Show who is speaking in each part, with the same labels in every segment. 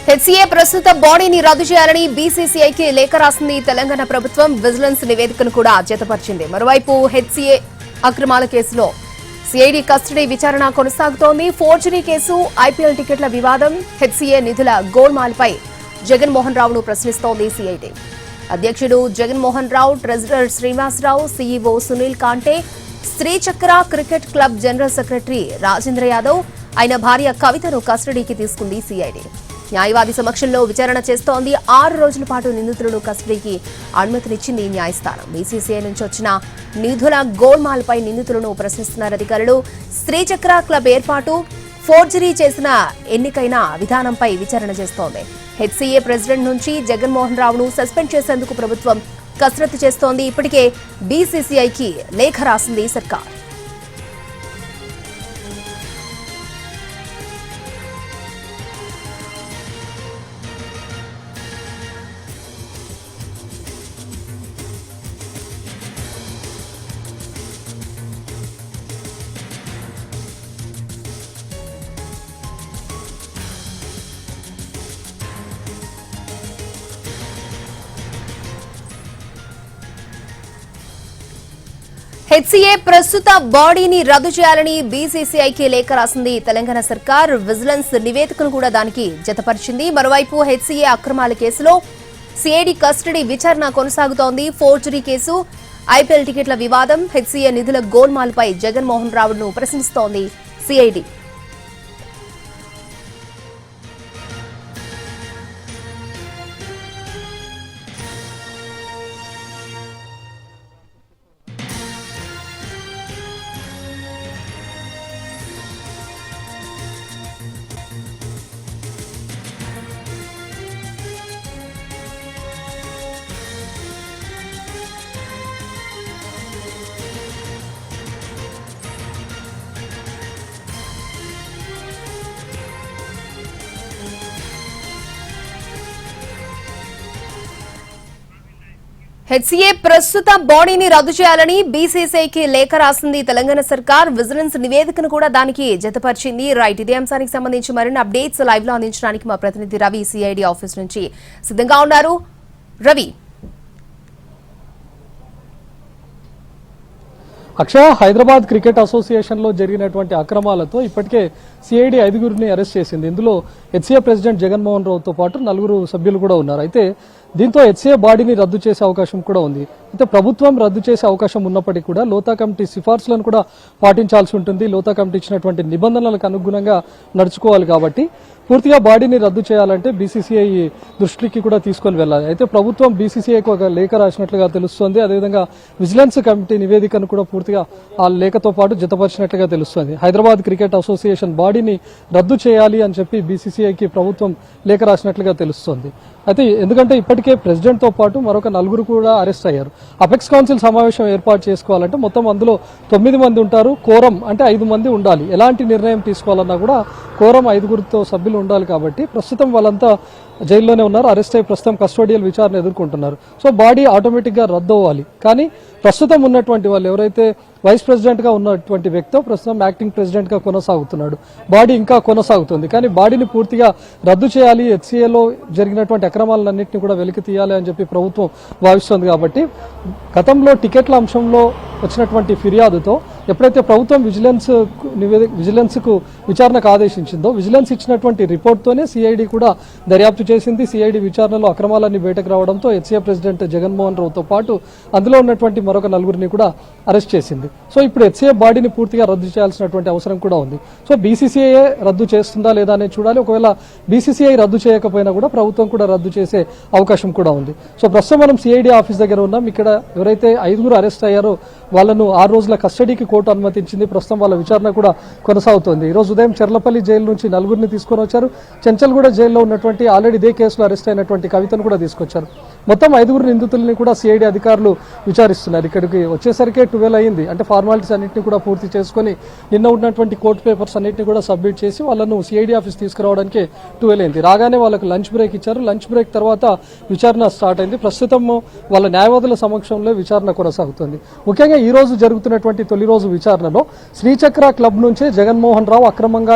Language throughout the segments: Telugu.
Speaker 1: హెచ్సీఏ ప్రస్తుత బాడీని రద్దు చేయాలని బీసీసీఐకి లేఖ రాసింది తెలంగాణ ప్రభుత్వం. విజిలెన్స్ నివేదికను కూడా జతపరిచింది. మరోవైపు హెచ్సీఏ అక్రమాల కేసులో సిఐడి కస్టడీ విచారణ కొనసాగుతోంది. ఫోర్జరీ కేసు, ఐపీఎల్ టికెట్ల వివాదం, హెచ్సీఏ నిధుల గోల్మాల్పై జగన్మోహన్ రావును ప్రశ్నిస్తోంది సిఐడి. అధ్యక్షుడు Jaganmohan Rao, treasurer Srinivasarao, CEO Sunil Kante, Srichakra cricket club general secretary Rajendra Yadav, ఆయన భార్య కవితను కస్టడీకి తీసుకుంది సిఐడి. న్యాయవాది సమక్షంలో విచారణ చేస్తోంది. 6 రోజుల పాటు నిందితులను కస్టడీకి అనుమతినిచ్చింది న్యాయస్థానం. బీసీసీఐ నుంచి వచ్చిన నిధుల గోల్మాల్పై నిందితులను ప్రశ్నిస్తున్నారు అధికారులు. శ్రీచక్ర క్లబ్ ఏర్పాటు, ఫోర్జరీ చేసిన ఎన్నికైన విధానంపై విచారణ చేస్తోంది. హెచ్సీఏ ప్రెసిడెంట్ నుంచి జగన్మోహన్ రావును సస్పెండ్ చేసేందుకు ప్రభుత్వం కసరత్తు చేస్తోంది. ఇప్పటికే బీసీసీఐకి లేఖ రాసింది సర్కార్. హెచ్సీఏ ప్రస్తుత బాడీని రద్దు చేయాలని బీసీసీఐకి లేఖ రాసింది తెలంగాణ సర్కార్. విజిలెన్స్ నివేదికను కూడా దానికి జతపరిచింది. మరోవైపు హెచ్సీఏ అక్రమాల కేసులో సిఐడి కస్టడీ విచారణ కొనసాగుతోంది. ఫోర్జరీ కేసు, ఐపీఎల్ టికెట్ల వివాదం, హెచ్సీఏ నిధుల గోల్మాల్పై జగన్మోహన్ రావును ప్రశ్నిస్తోంది సిఐడి. హెచ్సీఏ ప్రస్తుత బాడీని రద్దు చేయాలని బీసీసీఐకి లేఖ రాసింది తెలంగాణ సర్కార్. విజిలెన్స్ నివేదికను కూడా దానికి జతపరిచింది. రైట్, ఇదే అంశానికి సంబంధించి మరిన్ని అప్డేట్స్ లైవ్ లో అందించడానికి మా ప్రతినిధి రవి సిఐడి ఆఫీస్ నుంచి సిద్ధంగా ఉన్నారు. రవి,
Speaker 2: అక్షయ, హైదరాబాద్ క్రికెట్ అసోసియేషన్ లో జరిగినటువంటి అక్రమాలతో ఇప్పటికే సిఐడి 5గురిని అరెస్ట్ చేసింది. ఇందులో హెచ్సీఏ ప్రెసిడెంట్ జగన్మోహన్ రావుతో పాటు 4 సభ్యులు కూడా ఉన్నారు. అయితే దీంతో హెచ్సీఏ బాడీని రద్దు చేసే అవకాశం కూడా ఉంది. అయితే ప్రభుత్వం రద్దు చేసే అవకాశం ఉన్నప్పటికీ కూడా లోతా కమిటీ సిఫార్సులను కూడా పాటించాల్సి ఉంటుంది. లోతా కమిటీ ఇచ్చినటువంటి నిబంధనలకు అనుగుణంగా నడుచుకోవాలి. కాబట్టి పూర్తిగా బాడీని రద్దు చేయాలంటే బీసీసీఐ దృష్టికి కూడా తీసుకొని వెళ్ళాలి. అయితే ప్రభుత్వం బీసీసీఐకి ఒక లేఖ రాసినట్లుగా తెలుస్తోంది. అదేవిధంగా విజిలెన్స్ కమిటీ నివేదికను కూడా పూర్తిగా ఆ లేఖతో పాటు జతపరిచినట్లుగా తెలుస్తోంది. హైదరాబాద్ క్రికెట్ అసోసియేషన్ బాడీని రద్దు చేయాలి అని చెప్పి బీసీసీఐకి ప్రభుత్వం లేఖ రాసినట్లుగా తెలుస్తోంది. అయితే ఎందుకంటే ఇప్పటికే ప్రెసిడెంట్ తో పాటు మరొక 4 కూడా అరెస్ట్ అయ్యారు. అపెక్స్ కౌన్సిల్ సమావేశం ఏర్పాటు చేసుకోవాలంటే మొత్తం అందులో 9 మంది ఉంటారు. కోరం అంటే 5 మంది ఉండాలి. ఎలాంటి నిర్ణయం తీసుకోవాలన్నా కూడా కోరం 5గురితో సభ్యులు ఉండాలి. కాబట్టి ప్రస్తుతం వాళ్ళంతా జైల్లోనే ఉన్నారు. అరెస్ట్ అయ్యి ప్రస్తుతం కస్టోడియల్ విచారణ ఎదుర్కొంటున్నారు. సో బాడీ ఆటోమేటిక్ గా రద్దు అవ్వాలి. కానీ ప్రస్తుతం ఉన్నటువంటి వాళ్ళు ఎవరైతే వైస్ ప్రెసిడెంట్ గా ఉన్నటువంటి వ్యక్తో ప్రస్తుతం యాక్టింగ్ ప్రెసిడెంట్ గా కొనసాగుతున్నాడు. బాడీ ఇంకా కొనసాగుతుంది. కానీ బాడీని పూర్తిగా రద్దు చేయాలి, హెచ్సీఏలో జరిగినటువంటి అక్రమాలన్నింటినీ కూడా వెలికి తీయాలి అని చెప్పి ప్రభుత్వం భావిస్తోంది. కాబట్టి గతంలో టికెట్ల అంశంలో వచ్చినటువంటి ఫిర్యాదుతో ఎప్పుడైతే ప్రభుత్వం విజిలెన్స్ కు విచారణకు ఆదేశించిందో విజిలెన్స్ ఇచ్చినటువంటి రిపోర్ట్తోనే సిఐడి కూడా దర్యాప్తు చేసింది. సిఐడి విచారణలో అక్రమాలన్నీ బయటకు రావడంతో హెచ్సీఏ ప్రెసిడెంట్ జగన్మోహన్ రావుతో పాటు అందులో ఉన్నటువంటి మరొక 4గురిని కూడా అరెస్ట్ చేసింది. సో ఇప్పుడు హెచ్సీఏ బాడీని పూర్తిగా రద్దు చేయాల్సినటువంటి అవసరం కూడా ఉంది. సో బీసీసీఐ రద్దు చేస్తుందా లేదా అనేది చూడాలి. ఒకవేళ బీసీసీఐ రద్దు చేయకపోయినా కూడా ప్రభుత్వం కూడా రద్దు చేసే అవకాశం కూడా ఉంది. సో ప్రస్తుతం మనం సిఐడి ఆఫీస్ దగ్గర ఉన్నాం. ఇక్కడ ఎవరైతే 5గురు అరెస్ట్ అయ్యారో వాళ్ళను 6 రోజుల కస్టడీకి కోర్టు అనుమతించింది. ప్రస్తుతం వాళ్ళ విచారణ కూడా కొనసాగుతోంది. ఈ రోజు ఉదయం చెర్లపల్లి జైలు నుంచి 4గురిని తీసుకొని వచ్చారు. చెంచల్గూడ జైల్లో ఉన్నటువంటి ఆల్రెడీ ఇదే కేసులో అరెస్ట్ అయినటువంటి కవితను కూడా తీసుకొచ్చారు. మొత్తం 5 నిందితుల్ని కూడా సిఐడి అధికారులు విచారిస్తున్నారు. ఇక్కడికి వచ్చేసరికి 12 అయింది. అంటే ఫార్మాలిటీస్ అన్నింటినీ కూడా పూర్తి చేసుకుని నిన్న ఉన్నటువంటి కోర్టు పేపర్స్ అన్నింటినీ కూడా సబ్మిట్ చేసి వాళ్ళను సిఐడి ఆఫీస్ తీసుకురావడానికి 12 అయింది. రాగానే వాళ్ళకు లంచ్ బ్రేక్ ఇచ్చారు. లంచ్ బ్రేక్ తర్వాత విచారణ స్టార్ట్ అయింది. ప్రస్తుతం వాళ్ళ న్యాయవాదుల సమక్షంలో విచారణ కొనసాగుతుంది. ముఖ్యంగా ఈ రోజు జరుగుతున్నటువంటి తొలి రోజు విచారణలో శ్రీచక్ర క్లబ్ నుంచే జగన్మోహన్ రావు అక్రమంగా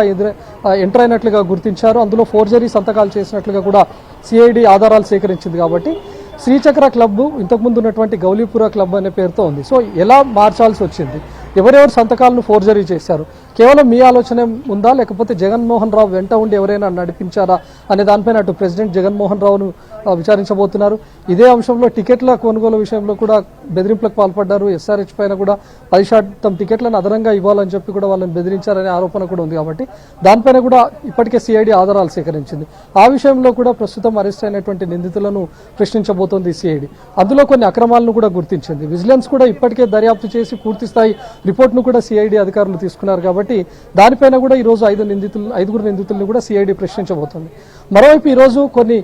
Speaker 2: ఎంటర్ అయినట్లుగా గుర్తించారు. అందులో ఫోర్జరీ సంతకాలు చేసినట్లుగా కూడా సిఐడి ఆధారాలు సేకరించింది. కాబట్టి శ్రీచక్ర క్లబ్ ఇంతకుముందు ఉన్నటువంటి గౌలీపుర క్లబ్ అనే పేరుతో ఉంది. సో ఎలా మార్చాల్సి వచ్చింది, ఎవరెవరు సంతకాలను ఫోర్జరీ చేశారు, కేవలం మీ ఆలోచన ఉందా లేకపోతే జగన్మోహన్ రావు వెంట ఉండి ఎవరైనా నడిపించారా అనే దానిపైన అటు ప్రెసిడెంట్ జగన్మోహన్ రావును విచారించబోతున్నారు. ఇదే అంశంలో టికెట్ల కొనుగోలు విషయంలో కూడా బెదిరింపులకు పాల్పడ్డారు. ఎస్ఆర్హెచ్ పైన కూడా 10% టికెట్లను అదనంగా ఇవ్వాలని చెప్పి కూడా వాళ్ళని బెదిరించారనే ఆరోపణ కూడా ఉంది. కాబట్టి దానిపైన కూడా ఇప్పటికే సిఐడి ఆధారాలు సేకరించింది. ఆ విషయంలో కూడా ప్రస్తుతం అరెస్ట్ అయినటువంటి నిందితులను ప్రశ్నించబోతోంది సిఐడి. అందులో కొన్ని అక్రమాలను కూడా గుర్తించింది. విజిలెన్స్ కూడా ఇప్పటికే దర్యాప్తు చేసి పూర్తి స్థాయి రిపోర్ట్ను కూడా సిఐడి అధికారులు తీసుకున్నారు. కాబట్టి దానిపైన కూడా ఈరోజు 5 నిందితులను కూడా సిఐడి ప్రశ్నించబోతోంది. మరోవైపు ఈరోజు కొన్ని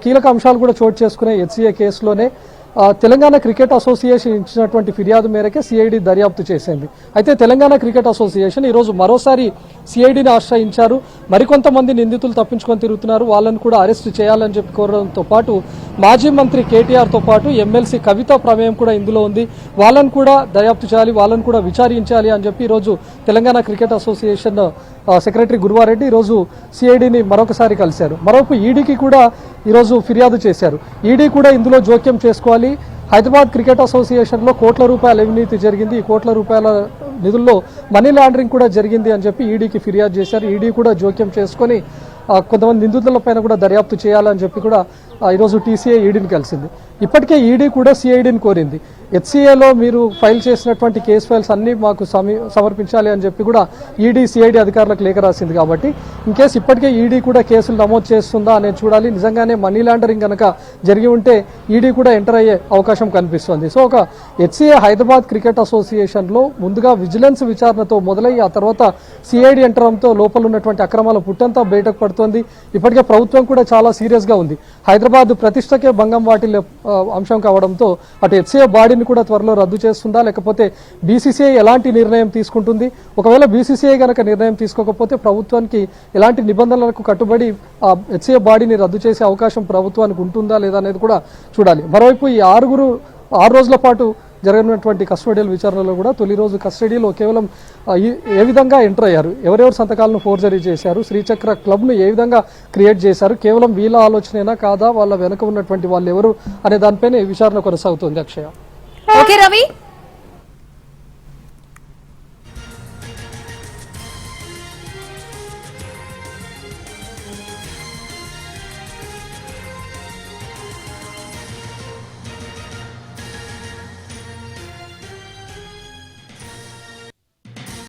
Speaker 2: కీలక అంశాలు కూడా చోటు చేసుకునే హెచ్సిఏ కేసులోనే తెలంగాణ క్రికెట్ అసోసియేషన్ ఇచ్చినటువంటి ఫిర్యాదు మేరకే సిఐడి దర్యాప్తు చేసింది. అయితే తెలంగాణ క్రికెట్ అసోసియేషన్ ఈరోజు మరోసారి సిఐడిని ఆశ్రయించారు. మరికొంతమంది నిందితులు తప్పించుకొని తిరుగుతున్నారు, వాళ్ళని కూడా అరెస్ట్ చేయాలని చెప్పి కోరడంతో పాటు మాజీ మంత్రి కేటీఆర్తో పాటు ఎమ్మెల్సీ కవిత ప్రమేయం కూడా ఇందులో ఉంది. వాళ్ళని కూడా దర్యాప్తు చేయాలి, వాళ్ళని కూడా విచారించాలి అని చెప్పి ఈరోజు Telangana cricket association secretary Guruva Reddy ఈరోజు సిఐడిని మరొకసారి కలిశారు. మరోవైపు ఈడీకి కూడా ఈరోజు ఫిర్యాదు చేశారు. ఈడీ కూడా ఇందులో జోక్యం చేసుకోవాలి. హైదరాబాద్ క్రికెట్ అసోసియేషన్లో కోట్ల రూపాయల అవినీతి జరిగింది, ఈ కోట్ల రూపాయల నిధుల్లో మనీ లాండరింగ్ కూడా జరిగింది అని చెప్పి ఈడీకి ఫిర్యాదు చేశారు. ఈడీ కూడా జోక్యం చేసుకొని కొంతమంది నిందితుల పైన కూడా దర్యాప్తు చేయాలని చెప్పి కూడా ఈరోజు టీసీఐ ఈడీని కలిసింది. ఇప్పటికే ఈడీ కూడా సిఐడిని కోరింది. హెచ్సిఏలో మీరు ఫైల్ చేసినటువంటి కేసు ఫైల్స్ అన్నీ మాకు సమర్పించాలి అని చెప్పి కూడా ఈడీ సిఐడి అధికారులకు లేఖ రాసింది. కాబట్టి ఇన్కేస్ ఇప్పటికే ఈడీ కూడా కేసులు నమోదు చేస్తుందా అనేది చూడాలి. నిజంగానే మనీ లాండరింగ్ కనుక జరిగి ఉంటే ఈడీ కూడా ఎంటర్ అయ్యే అవకాశం కనిపిస్తుంది. సో ఒక హెచ్సిఏ హైదరాబాద్ క్రికెట్ అసోసియేషన్లో ముందుగా విజిలెన్స్ విచారణతో మొదలయ్యి ఆ తర్వాత సిఐడి ఎంటరంతో లోపల ఉన్నటువంటి అక్రమాల పుట్టంతా బయటకు పడుతోంది. ఇప్పటికే ప్రభుత్వం కూడా చాలా సీరియస్గా ఉంది. హైదరాబాద్ ప్రతిష్టకే భంగం వాటిల్లే అంశం కావడంతో అటు హెచ్సిఏ బాడీని కూడా త్వరలో రద్దు చేస్తుందా లేకపోతే బీసీసీఐ ఎలాంటి నిర్ణయం తీసుకుంటుంది, ఒకవేళ బీసీసీఐ కనుక నిర్ణయం తీసుకోకపోతే ప్రభుత్వానికి ఎలాంటి నిబంధనలకు కట్టుబడి ఆ హెచ్సిఏ బాడీని రద్దు చేసే అవకాశం ప్రభుత్వానికి ఉంటుందా లేదా అనేది కూడా చూడాలి. మరోవైపు ఈ 6 రోజుల పాటు జరగనున్నటువంటి కస్టోడియల్ విచారణలో కూడా తొలి రోజు కస్టడీలో కేవలం ఏ విధంగా ఎంటర్ అయ్యారు, ఎవరెవరు సంతకాలను ఫోర్జరీ చేశారు, శ్రీచక్ర క్లబ్ను ఏ విధంగా క్రియేట్ చేశారు, కేవలం వీళ్ళ ఆలోచనేనా కాదా, వాళ్ళ వెనుక ఉన్నటువంటి వాళ్ళు ఎవరు అనే దానిపైన విచారణ కొనసాగుతుంది. అక్షయ.
Speaker 1: ఓకే రవి.